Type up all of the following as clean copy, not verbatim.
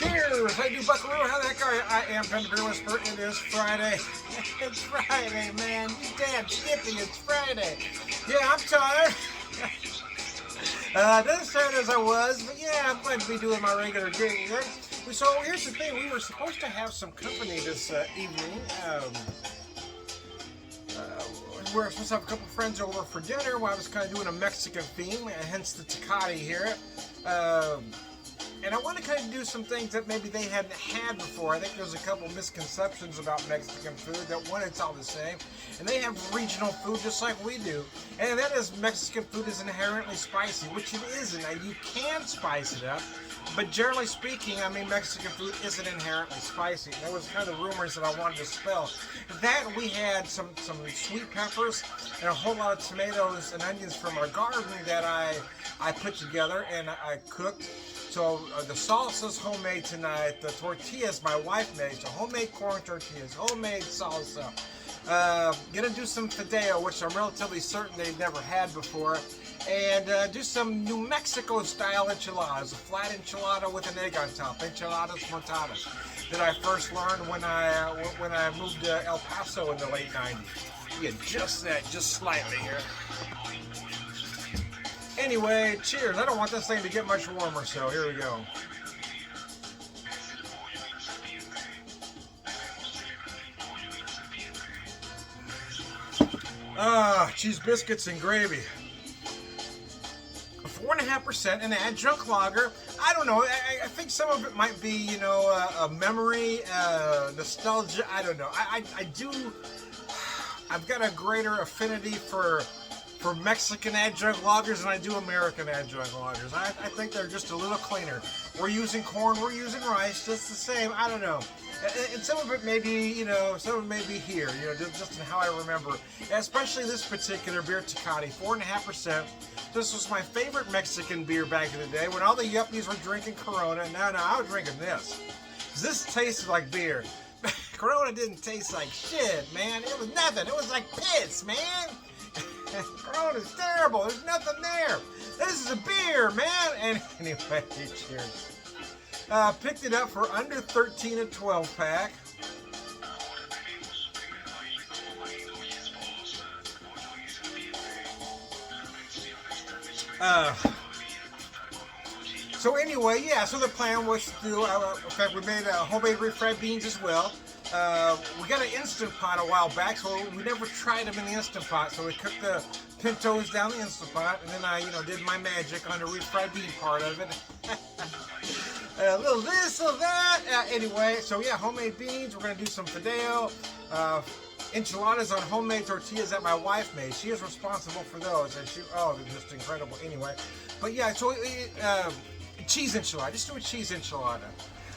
Cheers! I do Buckaroo. How the heck are you? I am Penn Beer Whisperer. It is Friday. It's Friday, man. You damn skippy. It's Friday. Yeah, I'm tired. Not as tired as I was, but yeah, I'm going to be doing my regular drinking. So here's the thing. We were supposed to have some company this evening. We were supposed to have a couple friends over for dinner while I was kind of doing a Mexican theme, hence the TECATE here. And I want to kind of do some things that maybe they hadn't had before. I think there's a couple misconceptions about Mexican food. That one, it's all the same. And they have regional food just like we do. And that is, Mexican food is inherently spicy, which it isn't. Now, you can spice it up. But generally speaking, I mean, Mexican food isn't inherently spicy. That was kind of the rumors that I wanted to spell. That, we had some sweet peppers and a whole lot of tomatoes and onions from our garden that I put together and I cooked. So the salsa's homemade tonight. The tortillas my wife made. So homemade corn tortillas, homemade salsa. Gonna do some fideo, which I'm relatively certain they've never had before. And do some New Mexico style enchiladas. A flat enchilada with an egg on top. Enchiladas montadas. That I first learned when I moved to El Paso in the late 90s. You adjust that just slightly here. Anyway, cheers. I don't want this thing to get much warmer, so here we go. Cheese biscuits and gravy. 4.5% an adjunct lager. I don't know. I think some of it might be, you know, a memory, nostalgia. I don't know. I've got a greater affinity for Mexican adjunct lagers than I do American adjunct lagers. I think they're just a little cleaner. We're using corn, we're using rice, just the same. I don't know. And some of it may be, you know, some of it may be here, you know, just in how I remember. Especially this particular beer, TECATE, 4.5%. This was my favorite Mexican beer back in the day when all the yuppies were drinking Corona. No, I was drinking this. This tasted like beer. Corona didn't taste like shit, man. It was nothing. It was like piss, man. Corona's terrible. There's nothing there. This is a beer, man. And anyway, cheers. Picked it up for under 13 a 12 pack. So anyway, yeah. So the plan was to do. In fact, we made homemade refried beans as well. We got an Instant Pot a while back, so we never tried them in the Instant Pot. So we cooked the pintos down the Instant Pot, and then I, you know, did my magic on the refried bean part of it. A little this, a little that. Anyway, so yeah, homemade beans. We're gonna do some fideo, enchiladas on homemade tortillas that my wife made. She is responsible for those, and they're just incredible. Anyway, but yeah, so cheese enchilada. Just do a cheese enchilada.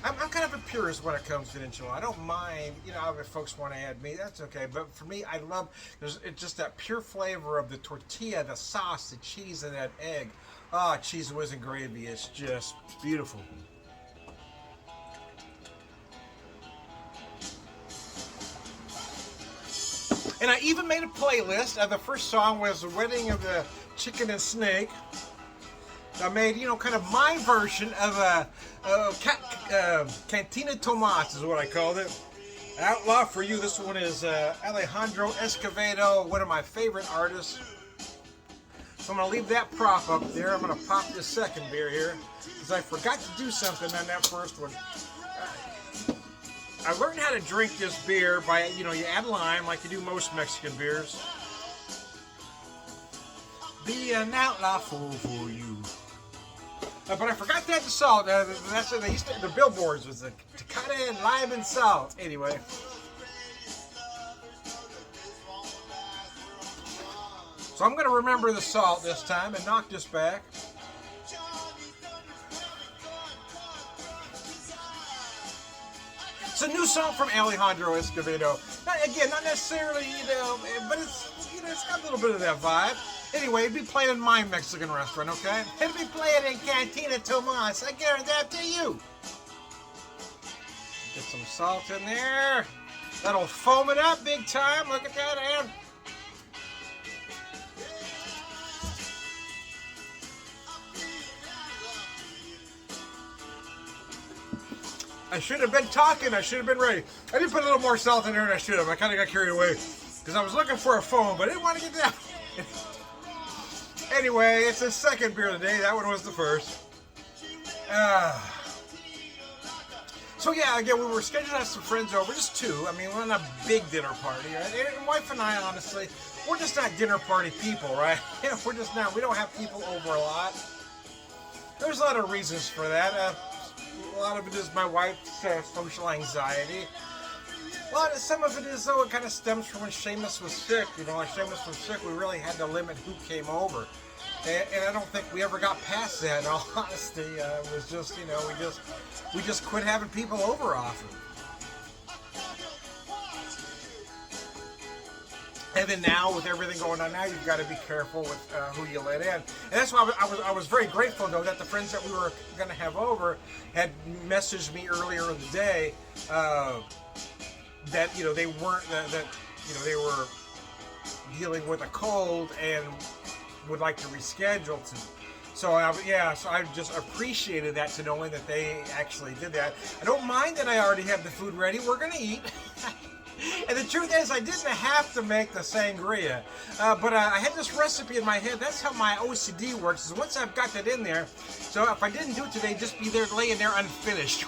I'm kind of a purist when it comes to enchilada. I don't mind, you know, if folks want to add meat, that's okay. But for me, I love, it's just that pure flavor of the tortilla, the sauce, the cheese, and that egg. Cheese whiz and gravy is just beautiful. And I even made a playlist. The first song was The Wedding of the Chicken and Snake. I made, you know, kind of my version of Cantina Tomas is what I called it. Outlaw for you. This one is Alejandro Escovedo, one of my favorite artists. So I'm going to leave that prop up there. I'm going to pop this second beer here because I forgot to do something on that first one. I learned how to drink this beer by, you know, you add lime like you do most Mexican beers. Be an outlaw for you. But I forgot to add the salt. That's what they used to, the billboards was the TECATE and lime and salt. Anyway. So I'm going to remember the salt this time and knock this back. It's a new song from Alejandro Escovedo. Not necessarily, you know, but it's, you know, it's got a little bit of that vibe. Anyway, it'd be playing in my Mexican restaurant, okay? It'd be playing in Cantina Tomas. I guarantee that to you. Get some salt in there. That'll foam it up big time. Look at that, and I should have been talking. I should have been ready. I did put a little more salt in there than I should have. I kind of got carried away because I was looking for a phone, but I didn't want to get down. Anyway, it's the second beer of the day. That one was the first. So yeah, again, we were scheduled to have some friends over, just two. I mean, we're not a big dinner party, right? And wife and I, honestly, we're just not dinner party people, right? We're just not. We don't have people over a lot. There's a lot of reasons for that. A lot of it is my wife's social anxiety. Some of it is, though, it kind of stems from when Seamus was sick. When Seamus was sick, we really had to limit who came over. And I don't think we ever got past that, in all honesty. It was just, we just quit having people over often. And then now, with everything going on now, you've got to be careful with who you let in. And that's why I was very grateful, though, that the friends that we were going to have over had messaged me earlier in the day that they weren't they were dealing with a cold and would like to reschedule to. So I just appreciated that, to knowing that they actually did that. I don't mind that I already have the food ready. We're gonna eat. And the truth is, I didn't have to make the sangria, but I had this recipe in my head. That's how my OCD works, is once I've got that in there, so if I didn't do it today, just be there laying there unfinished.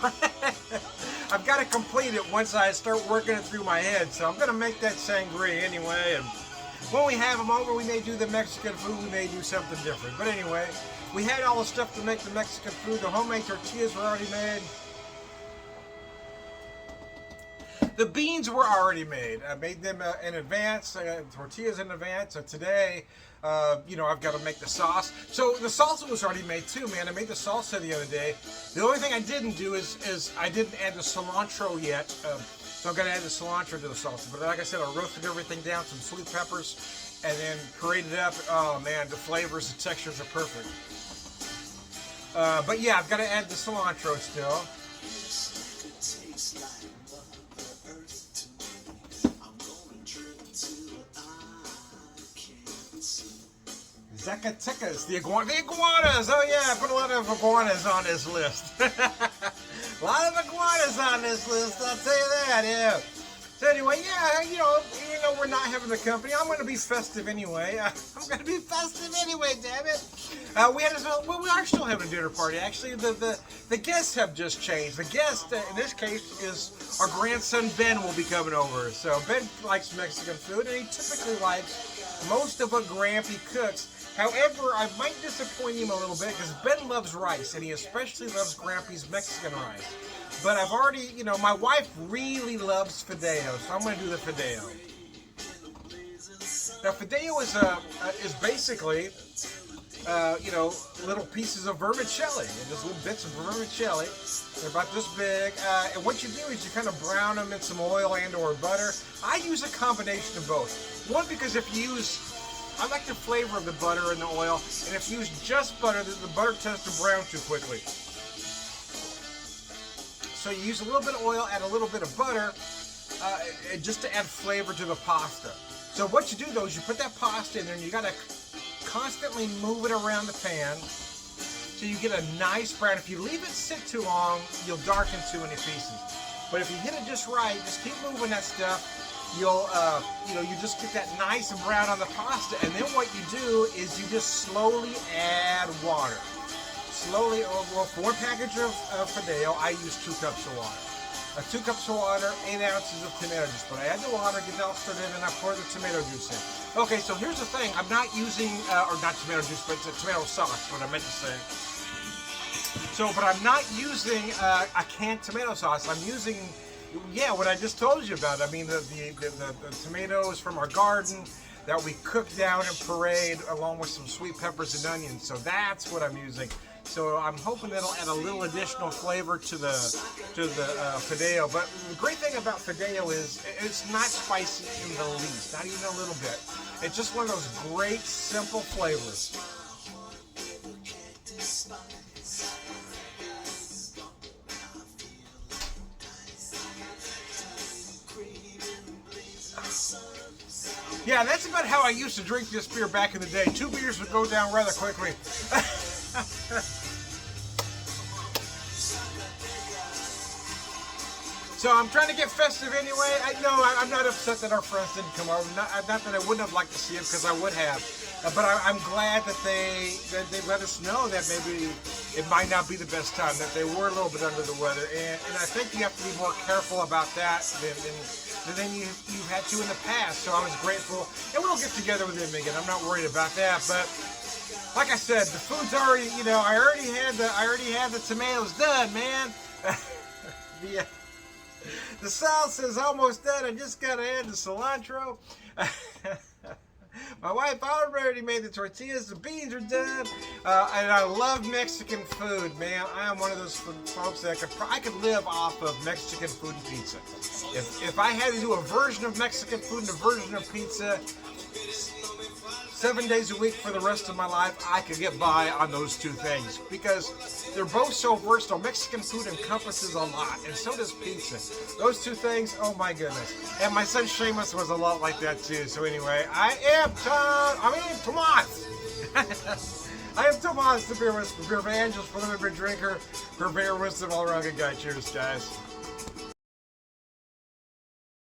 I've got to complete it once I start working it through my head, so I'm going to make that sangria anyway, and when we have them over, we may do the Mexican food, we may do something different. But anyway, we had all the stuff to make the Mexican food. The homemade tortillas were already made. The beans were already made. I made them in advance, tortillas in advance. So today, I've got to make the sauce. So the salsa was already made too, man. I made the salsa the other day. The only thing I didn't do is I didn't add the cilantro yet. So I'm going to add the cilantro to the salsa. But like I said, I roasted everything down, some sweet peppers, and then curried it up. Oh, man, the flavors, the textures are perfect. But yeah, I've got to add the cilantro still. TECATE, the iguanas. Oh yeah, I put a lot of iguanas on this list. A lot of iguanas on this list, I'll tell you that, yeah. So anyway, yeah, we're not having the company. I'm going to be festive anyway. I'm going to be festive anyway, damn it. We are still having a dinner party. Actually, the guests have just changed. The guest, in this case, is our grandson Ben will be coming over. So Ben likes Mexican food, and he typically likes most of what Grampy cooks. However, I might disappoint him a little bit because Ben loves rice, and he especially loves Grampy's Mexican rice. But I've already, my wife really loves fideo, so I'm going to do the fideo. Now, fideo is basically, little pieces of vermicelli, just little bits of vermicelli. They're about this big, and what you do is you kind of brown them in some oil and or butter. I use a combination of both. One, because I like the flavor of the butter and the oil, and if you use just butter, the butter tends to brown too quickly. So you use a little bit of oil, add a little bit of butter, just to add flavor to the pasta. So what you do, though, is you put that pasta in there, and you got to constantly move it around the pan so you get a nice brown. If you leave it sit too long, you'll darken too many pieces. But if you hit it just right, just keep moving that stuff, you'll, you just get that nice brown on the pasta. And then what you do is you just slowly add water. Slowly, for one package of fideo, I use 2 cups of water. 2 cups of water, 8 ounces of tomato juice. But I add the water, get it all stirred in, and I pour the tomato juice in. Okay, so here's the thing. I'm not using, or not tomato juice, but it's a tomato sauce, what I meant to say. But I'm not using a canned tomato sauce. I'm using, what I just told you about. I mean, the tomatoes from our garden that we cook down and pureed along with some sweet peppers and onions. So that's what I'm using. So I'm hoping that'll add a little additional flavor to the fideo. But the great thing about fideo is it's not spicy in the least, not even a little bit. It's just one of those great, simple flavors. Yeah, that's about how I used to drink this beer back in the day. 2 beers would go down rather quickly. So I'm trying to get festive anyway. I'm not upset that our friends didn't come over. Not that I wouldn't have liked to see them, because I would have. But I'm glad that they let us know that maybe it might not be the best time, that they were a little bit under the weather. And I think you have to be more careful about that than you've had to in the past. So I was grateful. And we'll get together with them again. I'm not worried about that. But like I said, the food's already, I already had the tomatoes done, man. The salsa's almost done. I just gotta add the cilantro. My wife already made the tortillas. The beans are done. And I love Mexican food, man. I am one of those folks that I could live off of Mexican food and pizza. If I had to do a version of Mexican food and a version of pizza 7 days a week for the rest of my life, I could get by on those two things, because they're both so versatile. Mexican food encompasses a lot, and so does pizza. Those two things, oh my goodness. And my son Seamus was a lot like that too. So anyway, I am Tomas. I am Tomas, the beer evangelist, preliminary drinker, purveyor of wisdom, all around good guy. Cheers, guys.